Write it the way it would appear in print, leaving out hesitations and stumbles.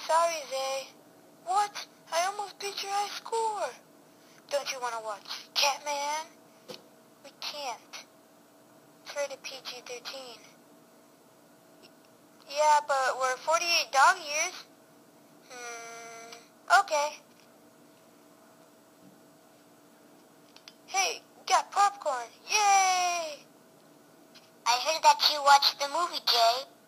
Sorry, Zay. What? I almost beat your high score. Don't you want to watch Catman? We can't. It's rated PG-13. Yeah, but we're 48 dog years. Okay. Hey, got popcorn. Yay! I heard that you watched the movie, Jay.